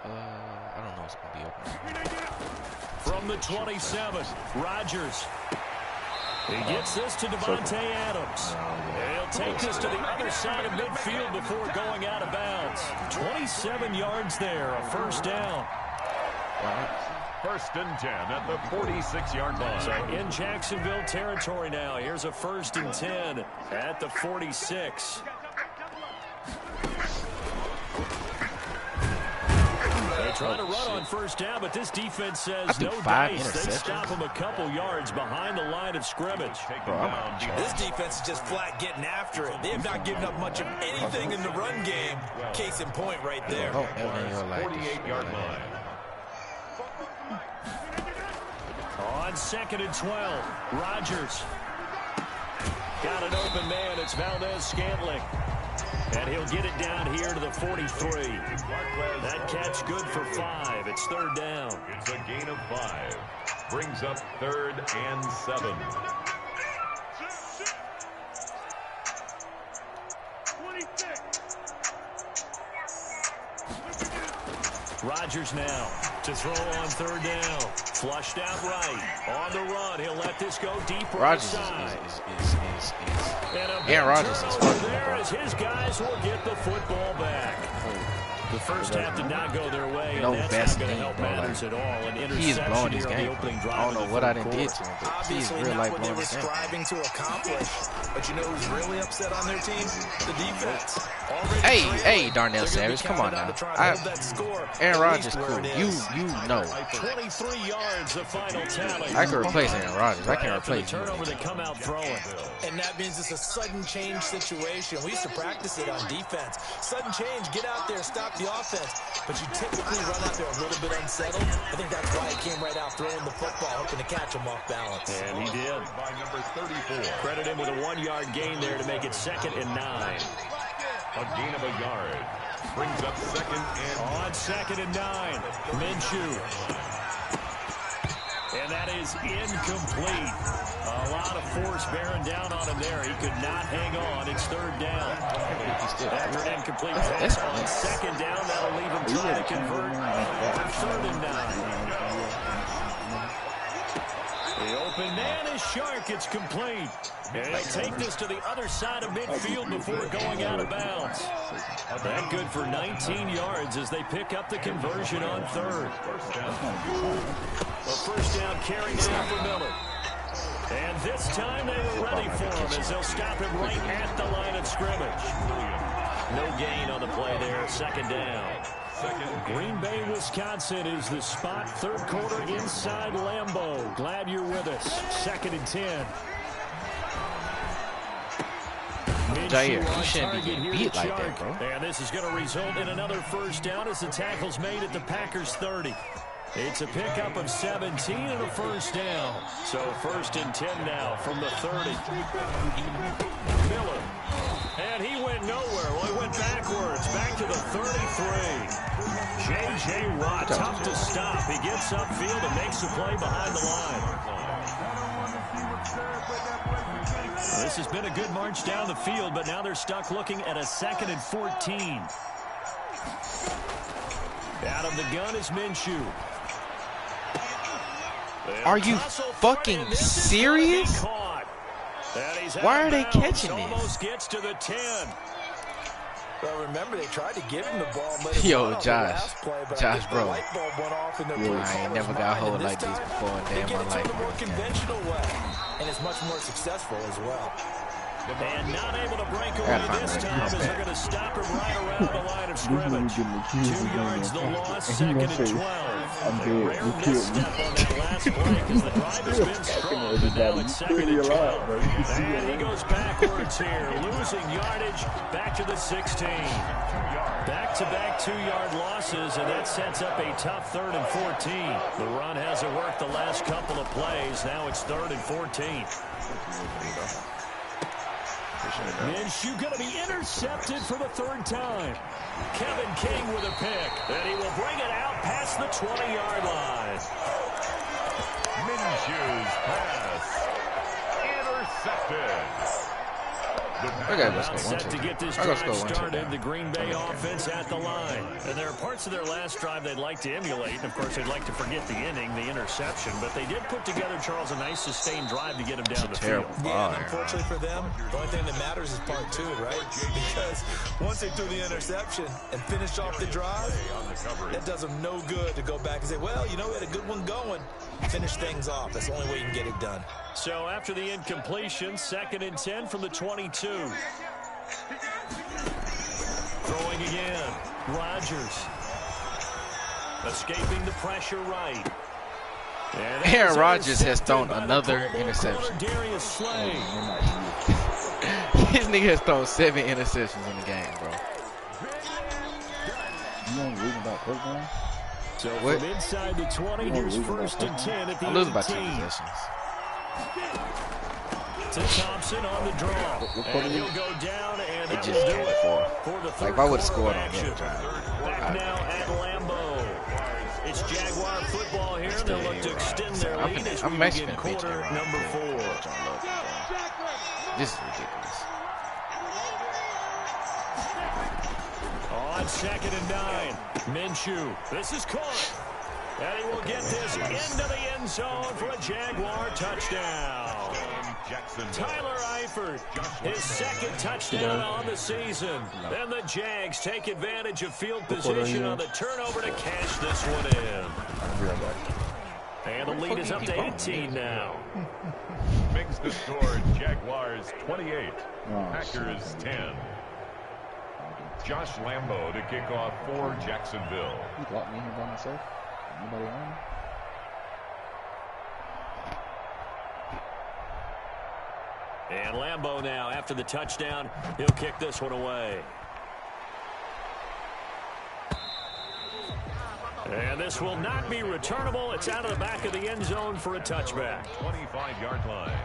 I don't know what's going to be open. From the 27, Rodgers. He gets this to Devontae Adams. He'll take this to the other side of midfield before going out of bounds. 27 yards there, a first down. First and 10 at the 46-yard line. So in Jacksonville territory now. Here's a first and 10 at the 46. They try to run on first down, but this defense says no dice. They stop them a couple yards behind the line of scrimmage. This defense is just flat getting after it. They have not given up much of anything in the run game. Case in point right there. 48-yard line. On second and 12, Rodgers. Got an open man. It's Valdez-Scantling. And he'll get it down here to the 43. That catch good for 5. It's third down. It's a gain of 5. Brings up 3rd and 7. Rodgers now to throw on third down. Flushed out right. On the run. He'll let this go deep right side. Aaron Rodgers is fucking there as his guys will get the football back. The first half did not go their way, and that's not going to help matters at all. An He is blowing this game. I don't know what I done did to him, but obviously he is real not life what they blowing were this game. striving to accomplish. But you know who's really upset on their team? The defense. Hey, Darnell Savage, come on now. Aaron Rodgers, cool. You know. 23 yards of final tally. I can replace Aaron Rodgers. I can't replace you. Turnover to come out throwing. And that means it's a sudden change situation. We used to practice it on defense. Sudden change, get out there, stop the offense. But you typically run out there a little bit unsettled. I think that's why he came right out throwing the football, hoping to catch him off balance. And he did. By number 34. Credit him with a 1-yard gain there to make it 2nd and 9. A gain of a yard. Brings up 2nd and... On 2nd and 9, Minshew. And that is incomplete. A lot of force bearing down on him there. He could not hang on. It's 3rd down. After an incomplete pass on 2nd down, that'll leave him trying to convert for 3rd and 9. The open man is Shark. It's complete. And they take this to the other side of midfield before going out of bounds. That good for 19 yards as they pick up the conversion on 3rd. A first down carry now for Miller. And this time they were ready for him as they'll stop him right at the line of scrimmage. No gain on the play there. 2nd down. Green Bay, Wisconsin is the spot. 3rd quarter inside Lambeau. Glad you're with us. 2nd and 10. Jair, you shouldn't be getting beat like that, bro. And this is going to result in another first down as the tackle's made at the Packers 30. It's a pickup of 17 and a first down. So 1st and 10 now from the 30. Miller. And he went nowhere. Well, he went backwards. Back to the 33. J.J. Watt, tough to stop. He gets upfield and makes the play behind the line. This has been a good march down the field, but now they're stuck looking at a 2nd and 14. Out of the gun is Minshew. Are you fucking serious? Why are they catching this? Almost gets to the 10. Well, remember, they tried to give him the ball. And let him Yo, run on Josh. the last play, but Josh, bro. the light bulb went off in their I ain't never got hold like this before in they damn get my it to life. the more conventional way, and it's much more successful as well. And not able to break away this time as they're going to stop him right around the line of scrimmage. 2 yards the loss, 2nd and 12. Rare misstep on that last play because the drive has been strong, but now it's 2nd and 12. And he goes backwards here, losing yardage back to the 16. Back-to-back 2-yard losses, and that sets up a tough 3rd and 14. The run hasn't worked the last couple of plays. Now it's 3rd and 14. Minshew going to be intercepted for the 3rd time. Kevin King with a pick, and he will bring it out past the 20-yard line. Minshew's pass intercepted. I gotta go score Set to get this drive started, the Green Bay offense at the line. And there are parts of their last drive they'd like to emulate. And of course, they'd like to forget the inning, the interception. But they did put together, Charles, a nice sustained drive to get them down the field. Yeah, and unfortunately for them, the only thing that matters is part two, right? Because once they threw the interception and finished off the drive, it does them no good to go back and say, well, you know, we had a good one going. Finish things off. That's the only way you can get it done. So after the incompletion, 2nd and 10 from the 22. Throwing again. Rodgers. Escaping the pressure right. Aaron Rodgers has thrown another interception. This nigga has thrown 7 interceptions in the game, bro. You know reading about football? So from inside the 20, here's 1st and 10 at the 18. I lose about 2 possessions. To Thompson on the draw. And he'll go down, and that will do it for the third. Like, if I would have scored on that drive. Back now at Lambeau. It's Jaguar football here. They'll look to extend their lead as we begin quarter number 4. This is ridiculous. On 2nd and 9, Minshew. This is caught. And he will get this into the end zone for a Jaguar touchdown. Tyler Eifert, his 2nd touchdown on the season. Then the Jags take advantage of field position on the turnover to cash this one in. And the lead is up to 18 now. Makes the score Jaguars 28, Packers 10. Josh Lambeau to kick off for Jacksonville. You got me here by myself? Anybody on? And Lambeau now, after the touchdown, he'll kick this one away. And this will not be returnable. It's out of the back of the end zone for a touchback. 25-yard line.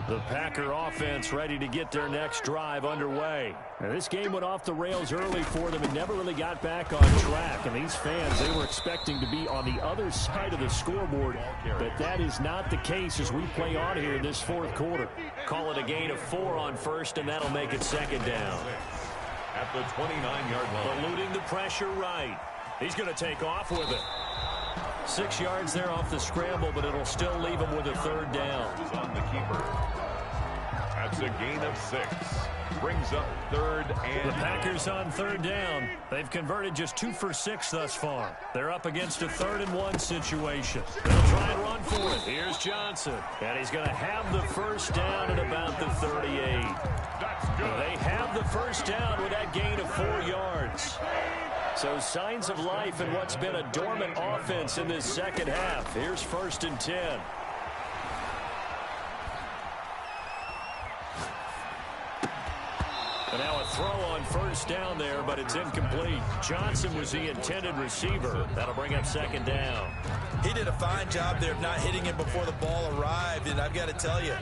The Packer offense ready to get their next drive underway. Now, this game went off the rails early for them and never really got back on track. And these fans, they were expecting to be on the other side of the scoreboard. But that is not the case as we play on here in this 4th quarter. Call it a gain of 4 on 1st, and that'll make it 2nd down. At the 29-yard line. Eluding the pressure right. He's going to take off with it. 6 yards there off the scramble, but it'll still leave him with a 3rd down. On the keeper. That's a gain of 6. Brings up 3rd and... The Packers on 3rd down. They've converted just 2 for 6 thus far. They're up against a 3rd and 1 situation. They'll try and run for it. Here's Johnson. And he's going to have the 1st down at about the 38. That's good. They have the 1st down with that gain of 4 yards. So signs of life in what's been a dormant offense in this 2nd half. Here's 1st and 10. And now a throw on 1st down there, but it's incomplete. Johnson was the intended receiver. That'll bring up 2nd down. He did a fine job there of not hitting him before the ball arrived, and I've got to tell you,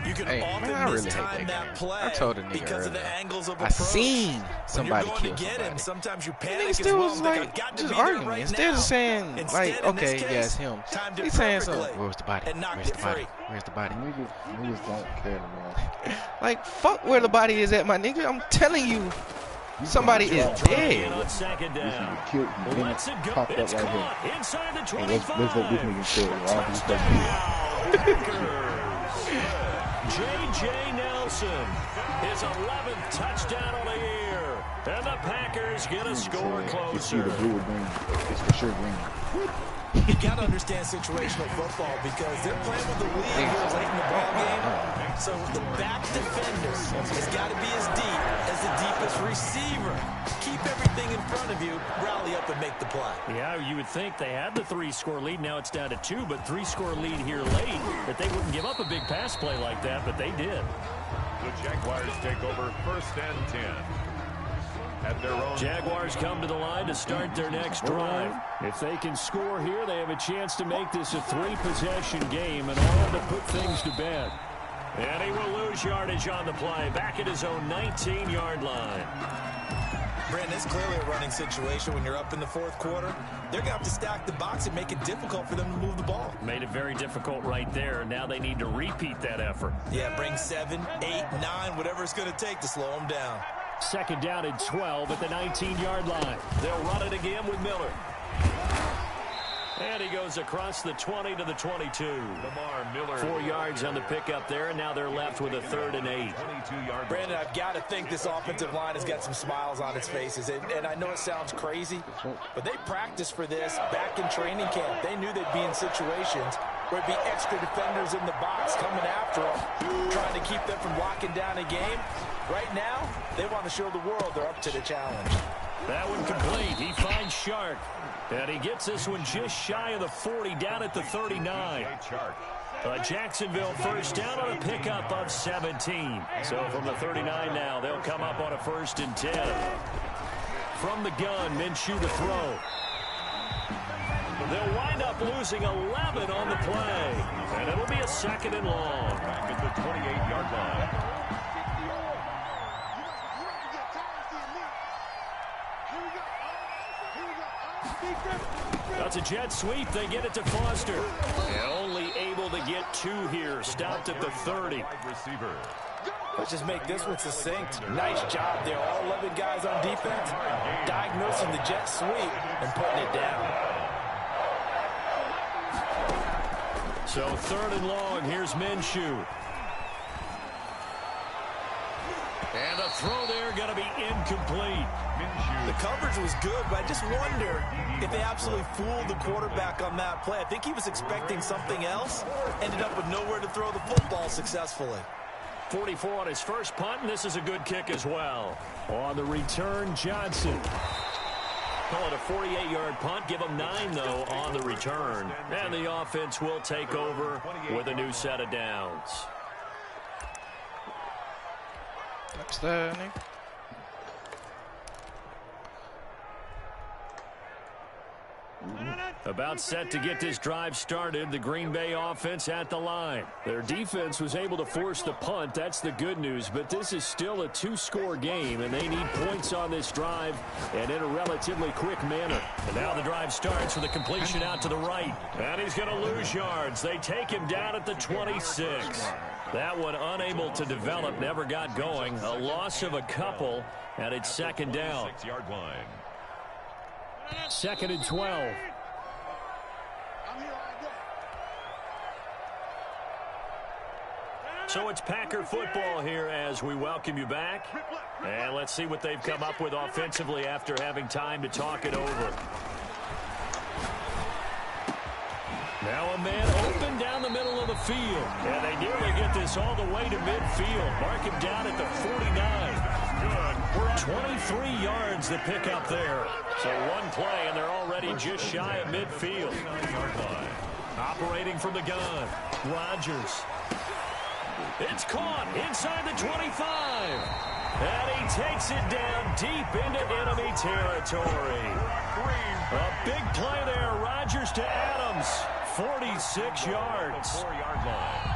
you can often mistime that play because of the angles of approach. I seen somebody kill somebody. Sometimes you And panic he as still well. was like, just arguing me. Instead of saying, like, okay, yeah, it's him. He's saying something. Where's the body? Where's the body? Where's the body? Niggas don't care anymore. Like, fuck where the body is at, my nigga. I'm telling you, somebody is dead. On 2nd down. Let's it go. It's caught inside the 25. Let's let this nigga kill. J.J. Nelson, his 11th touchdown of the year. And the Packers get a score closer. It's either blue or green. It's for sure green. You got to understand situational football because they're playing with the lead here late in the ball game. So the back defender has got to be as deep as the deepest receiver. Keep everything in front of you, rally up and make the play. Yeah, you would think they had the 3-score lead. Now it's down to 2, but 3-score lead here late. That they wouldn't give up a big pass play like that, but they did. The Jaguars take over 1st and 10. At their own. Jaguars come to the line to start their next drive. If they can score here, they have a chance to make this a 3-possession game and all to put things to bed. And he will lose yardage on the play, back at his own 19-yard line. Brandon, it's clearly a running situation when you're up in the fourth quarter. They're going to have to stack the box and make it difficult for them to move the ball. Made it very difficult right there. Now they need to repeat that effort. Yeah, bring 7, 8, 9, whatever it's going to take to slow them down. Second down and 12 at the 19-yard line. They'll run it again with Miller. And he goes across the 20 to the 22. Lamar Miller. 4 yards on the pickup there, and now they're left with a 3rd and 8. Brandon, I've got to think this offensive line has got some smiles on its faces. And I know it sounds crazy, but they practiced for this back in training camp. They knew they'd be in situations where it'd be extra defenders in the box coming after them, trying to keep them from locking down a game. Right now, they want to show the world they're up to the challenge. That one complete. He finds Shark. And he gets this one just shy of the 40, down at the 39. A Jacksonville first down on a pickup of 17. So from the 39 now, they'll come up on a 1st and 10. From the gun, Minshew to throw. They'll wind up losing 11 on the play. And it'll be a 2nd and long. Back at the 28-yard line. That's a jet sweep. They get it to Foster. And only able to get 2 here. Stopped at the 30. Let's just make this one succinct. Nice job there. All 11 guys on defense diagnosing the jet sweep and putting it down. So 3rd and long. Here's Minshew. And the throw there going to be incomplete. The coverage was good, but I just wonder if they absolutely fooled the quarterback on that play. I think he was expecting something else. Ended up with nowhere to throw the football successfully. 44 on his first punt, and this is a good kick as well. On the return, Johnson. Call it a 48-yard punt. Give him 9, though, on the return. And the offense will take over with a new set of downs. Touchdown. About set to get this drive started. The Green Bay offense at the line. Their defense was able to force the punt. That's the good news. But this is still a 2-score game, and they need points on this drive and in a relatively quick manner. And now the drive starts with a completion out to the right. And he's going to lose yards. They take him down at the 26. That one unable to develop, never got going. A loss of a couple, and it's 2nd down. 6-yard line. 2nd and 12. So it's Packer football here as we welcome you back. And let's see what they've come up with offensively after having time to talk it over. Now a man open down the middle of the field. And they nearly get this all the way to midfield. Mark him down at the 49. 23 yards to pick up there. So one play, and they're already just shy of midfield. Operating from the gun, Rodgers. It's caught inside the 25. And he takes it down deep into enemy territory. A big play there. Rodgers to Adams. 46 yards. 4-yard line.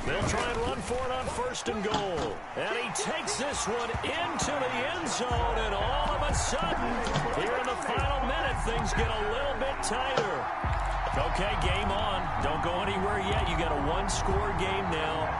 They'll try and run for it on 1st and goal. And he takes this one into the end zone. And all of a sudden, here in the final minute, things get a little bit tighter. Okay, game on. Don't go anywhere yet. You got a 1-score game now.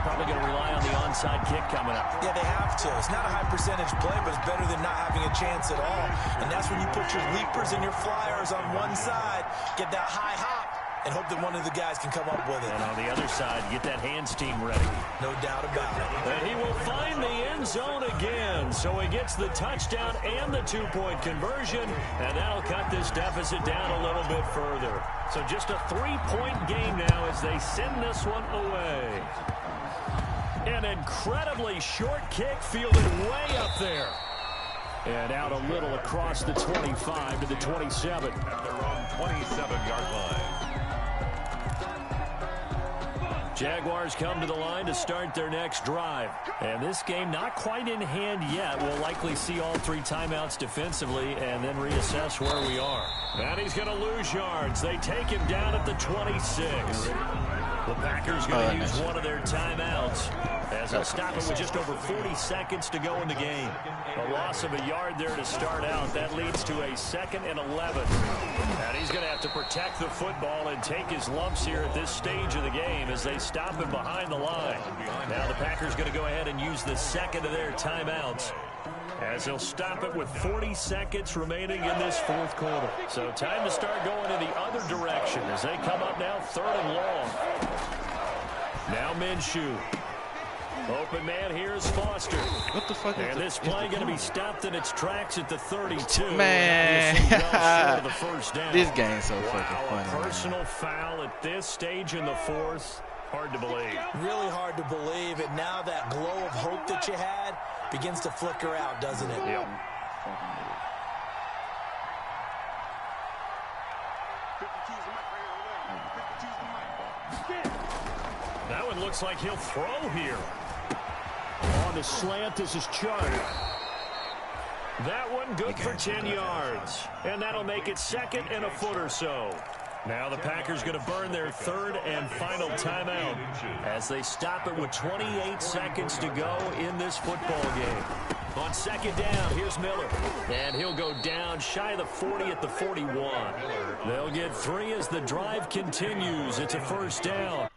Probably going to rely on the onside kick coming up. Yeah, they have to. It's not a high percentage play, but it's better than not having a chance at all. And that's when you put your leapers and your flyers on one side, get that high hop, and hope that one of the guys can come up with it. And on the other side, get that hands team ready. No doubt about it. And he will find the end zone again. So he gets the touchdown and the 2-point conversion. And that'll cut this deficit down a little bit further. So just a 3-point game now as they send this one away. An incredibly short kick fielded way up there. And out a little across the 25 to the 27. At their own 27-yard line. Jaguars come to the line to start their next drive. And this game not quite in hand yet. We'll likely see all 3 timeouts defensively and then reassess where we are. And he's going to lose yards. They take him down at the 26. The Packers going to use one of their timeouts as they'll stop it with just over 40 seconds to go in the game. A loss of a yard there to start out. That leads to a 2nd and 11. And he's going to have to protect the football and take his lumps here at this stage of the game as they stop him behind the line. Now the Packers going to go ahead and use the second of their timeouts as they'll stop it with 40 seconds remaining in this 4th quarter. So time to start going in the other direction as they come up now 3rd and long. Now Minshew. Open man, here's Foster. What the fuck? And this play going to be stopped in its tracks at the 32. Man, the first down. This game's so fucking funny. Personal foul at this stage in the 4th. Hard to believe. Really hard to believe. And now that glow of hope that you had begins to flicker out, doesn't it? Yep. That one looks like he'll throw here. On the slant, this is Chubb. That one good for 10 yards. And that'll make it 2nd and a foot or so. Now the Packers going to burn their 3rd and final timeout as they stop it with 28 seconds to go in this football game. On 2nd down, here's Miller. And he'll go down shy of the 40 at the 41. They'll get 3 as the drive continues. It's a 1st down.